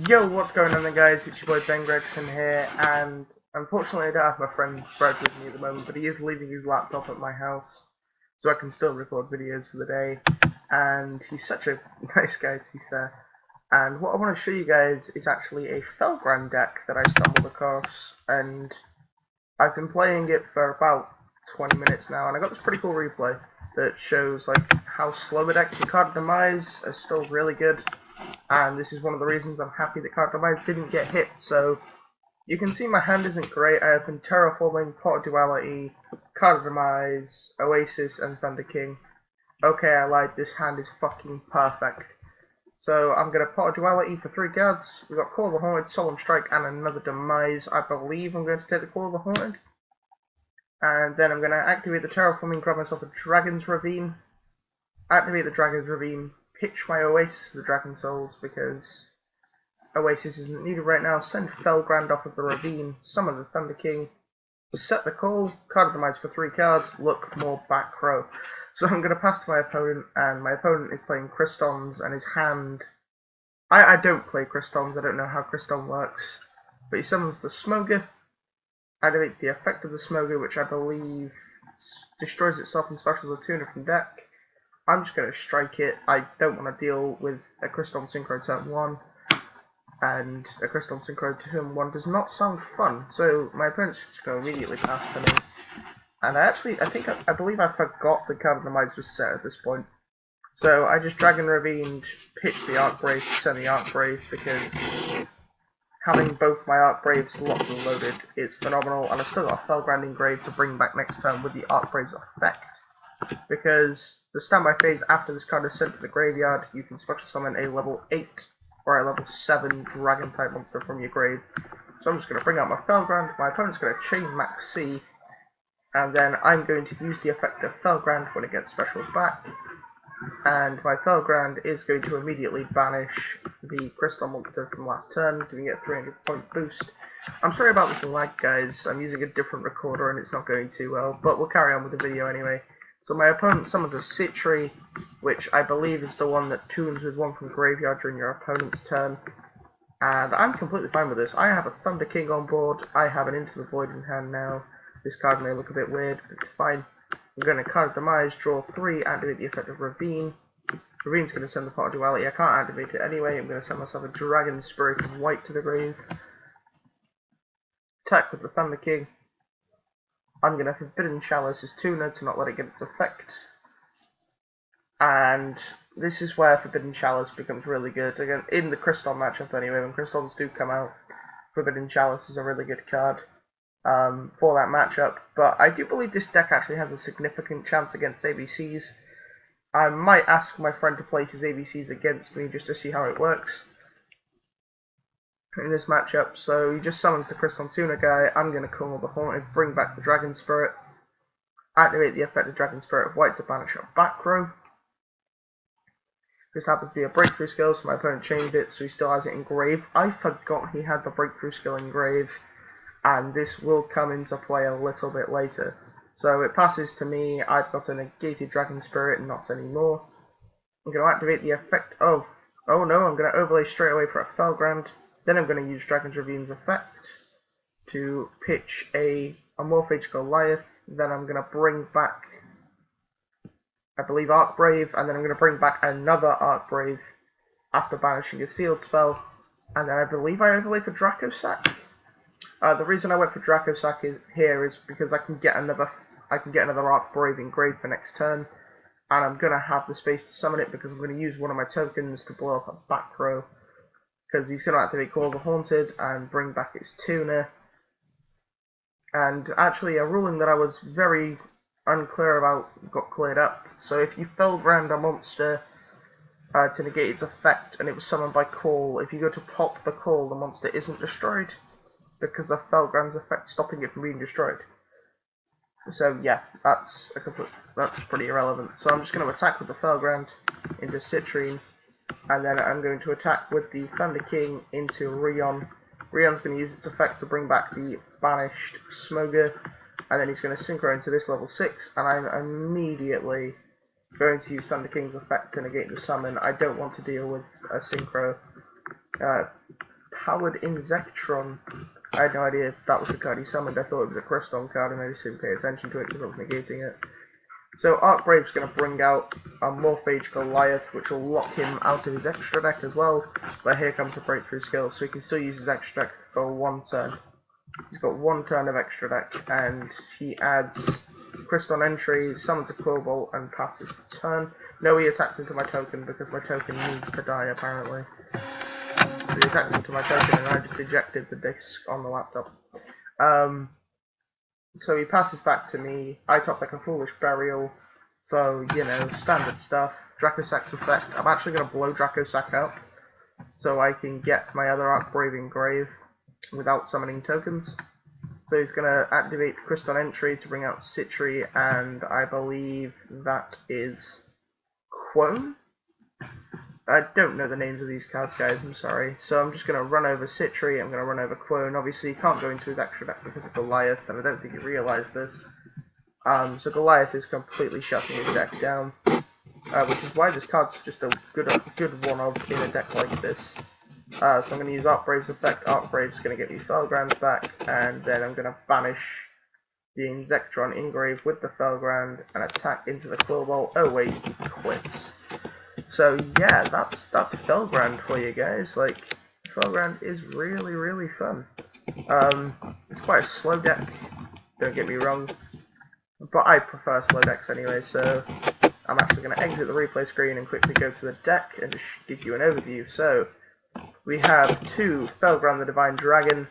Yo, what's going on there, guys? It's your boy Ben Gregson here, and unfortunately I don't have my friend Brad with me at the moment, but he is leaving his laptop at my house, so I can still record videos for the day, and he's such a nice guy, to be fair. And what I want to show you guys is actually a Felgrand deck that I stumbled across, and I've been playing it for about 20 minutes now, and I got this pretty cool replay that shows like how slow the decks in Felgrand Demise are still really good. And this is one of the reasons I'm happy that Felgrand Demise didn't get hit. So you can see my hand isn't great. I opened Terraforming, Pot of Duality, Felgrand Demise, Oasis, and Thunder King. Okay, I lied. This hand is fucking perfect. So I'm gonna Pot of Duality for 3 cards. We've got Call of the Haunted, Solemn Strike, and another Demise. I believe I'm going to take the Call of the Haunted. And then I'm gonna activate the Terraforming, grab myself a Dragon's Ravine. Activate the Dragon's Ravine. Pitch my Oasis to the Dragon Souls because Oasis isn't needed right now. Send Felgrand off of the Ravine. Summon the Thunder King. Set the call. Card of Demise for 3 cards. Look more back row. So I'm going to pass to my opponent, and my opponent is playing Crystons, and his hand... I don't play Crystons. I don't know how Cryston works. But he summons the Smoger. Activates the effect of the Smoger, which I believe destroys itself and specials a tuner from deck. I'm just going to strike it. I don't want to deal with a Cryston Synchro turn 1, and a Cryston Synchro turn 1 does not sound fun, so my opponent's just going to immediately pass to me. And I believe I forgot the card of the Demise was set at this point. So I just Dragon Ravined, pitched the Archbrave to send the Archbrave, because having both my Archbraves locked and loaded is phenomenal, and I've still got a Felgrand engraved to bring back next turn with the Archbrave's effect. Because the standby phase after this card is sent to the graveyard, you can special summon a level 8 or a level 7 dragon type monster from your grave. So I'm just going to bring out my Felgrand, my opponent's going to chain Max C, and then I'm going to use the effect of Felgrand when it gets special back, and my Felgrand is going to immediately banish the Crystal monster from last turn, giving it a 300-point boost. I'm sorry about this lag, guys. I'm using a different recorder and it's not going too well, but we'll carry on with the video anyway. So my opponent summons a Citri, which I believe is the one that tunes with one from graveyard during your opponent's turn. And I'm completely fine with this. I have a Thunder King on board. I have an Into the Void in hand now. This card may look a bit weird, but it's fine. I'm going to Card of Demise, draw 3, activate the effect of Ravine. Ravine's going to send the Pot of Duality. I can't activate it anyway. I'm going to send myself a Dragon Spirit of White to the grave. Attack with the Thunder King. I'm going to Forbidden Chalice his tuner to not let it get its effect. And this is where Forbidden Chalice becomes really good. Again, in the Crystal matchup anyway, when Crystals do come out, Forbidden Chalice is a really good card for that matchup. But I do believe this deck actually has a significant chance against ABCs. I might ask my friend to play his ABCs against me just to see how it works in this matchup. So he just summons the Crystal Tuner guy. I'm going to Call the Haunted, bring back the Dragon Spirit, activate the effect of Dragon Spirit of White to banish a back row. This happens to be a breakthrough skill, so my opponent changed it, so he still has it engraved. I forgot he had the breakthrough skill engraved, and this will come into play a little bit later. So it passes to me. I've got a negated Dragon Spirit, and not anymore. I'm going to activate the effect of... Oh no, I'm going to overlay straight away for a Felgrand. Then I'm going to use Dragon's Ravine's effect to pitch a Morphage Goliath. Then I'm going to bring back, I believe, Archbrave, and then I'm going to bring back another Archbrave after banishing his field spell. And then I believe I overlay for Dracosac. The reason I went for Dracosac here is because I can get another Archbrave engraved for next turn, and I'm going to have the space to summon it because I'm going to use one of my tokens to blow up a back row. Because he's going to activate Call of the Haunted and bring back its tuner. And actually, a ruling that I was very unclear about got cleared up. So if you Felgrand a monster to negate its effect and it was summoned by call, if you go to pop the call, the monster isn't destroyed because of Felgrand's effect stopping it from being destroyed. So yeah, that's pretty irrelevant. So I'm just going to attack with the Felgrand into Citrine. And then I'm going to attack with the Thunder King into Rion. Rion's going to use its effect to bring back the banished Smoger, and then he's going to synchro into this level 6, and I'm immediately going to use Thunder King's effect to negate the summon. I don't want to deal with a synchro Powered Inzektron. I had no idea if that was the card he summoned. I thought it was a Crystal card and I just didn't pay attention to it because I was negating it. So Archbrave's going to bring out a Morphage Goliath, which will lock him out of his extra deck as well. But here comes a breakthrough skill, so he can still use his extra deck for one turn. He's got one turn of extra deck, and he adds Crystal entry, summons a Quillbolt, and passes the turn. No, he attacks into my token because my token needs to die apparently. So he attacks into my token, and I just ejected the disc on the laptop. So he passes back to me. I top like a Foolish Burial, so you know, standard stuff. Dracosack's effect. I'm actually going to blow Dracosack out, so I can get my other Archbrave Engrave without summoning tokens. So he's going to activate Crystal Entry to bring out Citri, and I believe that is Quone? I don't know the names of these cards, guys, I'm sorry. So I'm just going to run over Citri, I'm going to run over Quone. Obviously, he can't go into his extra deck because of Goliath, and I don't think he realised this. So Goliath is completely shutting his deck down, which is why this card's just a good one-of in a deck like this. So I'm going to use Archbrave's effect. Archbrave's going to get me Felgrand back, and then I'm going to banish the Inzektron Engrave with the Felgrand and attack into the Quillbolt. Oh wait, he quits. So yeah, that's Felgrand for you guys. Like, Felgrand is really fun. It's quite a slow deck, don't get me wrong, but I prefer slow decks anyway, so I'm actually going to exit the replay screen and quickly go to the deck and just give you an overview. So, we have 2 Felgrand the Divine Dragon.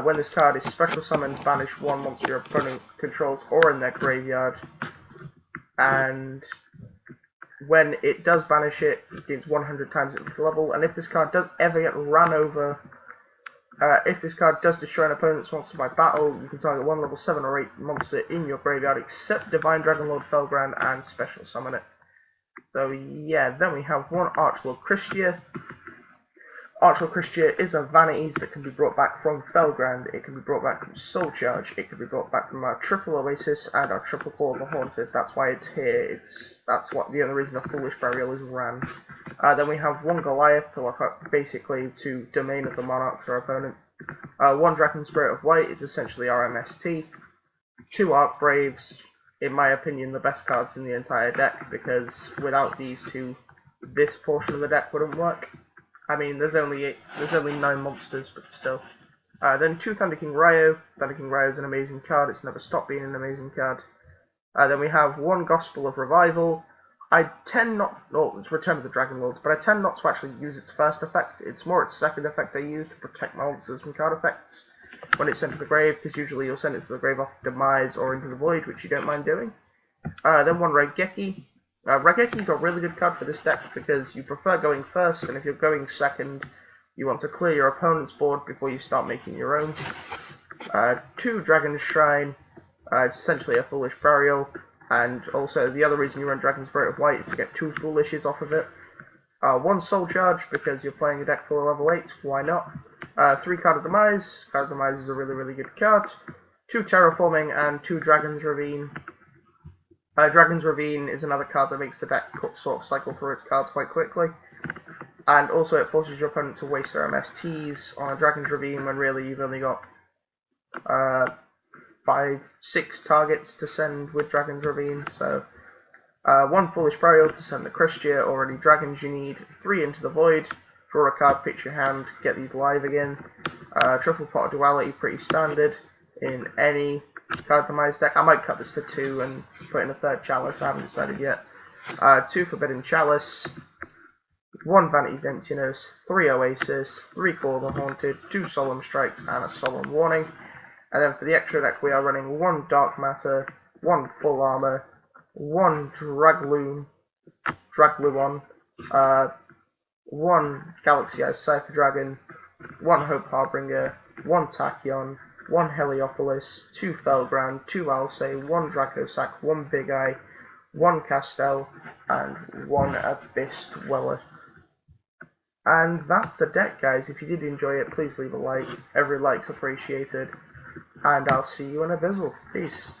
When this card is special summoned, banish 1 monster your opponent controls or in their graveyard. And when it does banish it, it gains 100 times its level. And if this card does ever get run over, if this card does destroy an opponent's monster by battle, you can target 1 level 7 or 8 monster in your graveyard except Divine Dragonlord Felgrand and special summon it. So yeah, then we have 1 Archlord Christia. Archlord Christia is a Vanities that can be brought back from Felgrand, it can be brought back from Soul Charge, it can be brought back from our Triple Oasis and our Triple Claw of the Haunted. That's why it's here. That's what the other reason a Foolish Burial is ran. Then we have 1 Goliath to lock up basically to Domain of the Monarch for our opponent. 1 Dragon Spirit of White is essentially our MST. 2 Archbraves, in my opinion, the best cards in the entire deck, because without these 2, this portion of the deck wouldn't work. I mean, there's only 9 monsters, but still. Then 2 Thunder King Ryo. Thunder King Ryo is an amazing card. It's never stopped being an amazing card. Then we have 1 Gospel of Revival. I tend not, it's Return of the Dragon Lords, but I tend not to actually use its first effect. It's more its second effect I use to protect my monsters from card effects when it's sent to the grave, because usually you'll send it to the grave off Demise or into the Void, which you don't mind doing. Then 1 Raigeki. Raigeki's a really good card for this deck because you prefer going first, and if you're going second, you want to clear your opponent's board before you start making your own. 2 Dragon's Shrine, it's essentially a Foolish Burial, and also the other reason you run Dragon Spirit of White is to get 2 Foolishes off of it. 1 Soul Charge, because you're playing a deck full of level 8, why not? 3 Card of Demise. Card of Demise is a really good card. 2 Terraforming and 2 Dragon's Ravine. Dragon's Ravine is another card that makes the deck sort of cycle through its cards quite quickly. And also it forces your opponent to waste their MSTs on a Dragon's Ravine when really you've only got 5-6 targets to send with Dragon's Ravine. So 1 Foolish Burial to send the Christia or any dragons you need. 3 Into the Void. Draw a card, pitch your hand, get these live again. Triple Pot of Duality, pretty standard in any Card Demise deck. I might cut this to 2 and put in a 3rd Chalice, I haven't decided yet. 2 Forbidden Chalice, 1 Vanity's Emptiness, 3 Oasis, 3 Claw of the Haunted, 2 Solemn Strikes, and a Solemn Warning. And then for the extra deck we are running 1 Dark Matter, 1 Full Armor, 1 Dragluon, 1 Galaxy Eyes Cypher Dragon, 1 Hope Harbinger, 1 Tachyon, 1 Heliopolis, 2 Felgrand, 2 Alcei, 1 Dracosack, 1 Big Eye, 1 Castel, and 1 Abyss Dweller. And that's the deck, guys. If you did enjoy it, please leave a like. Every like's appreciated. And I'll see you in Abyssal. Peace.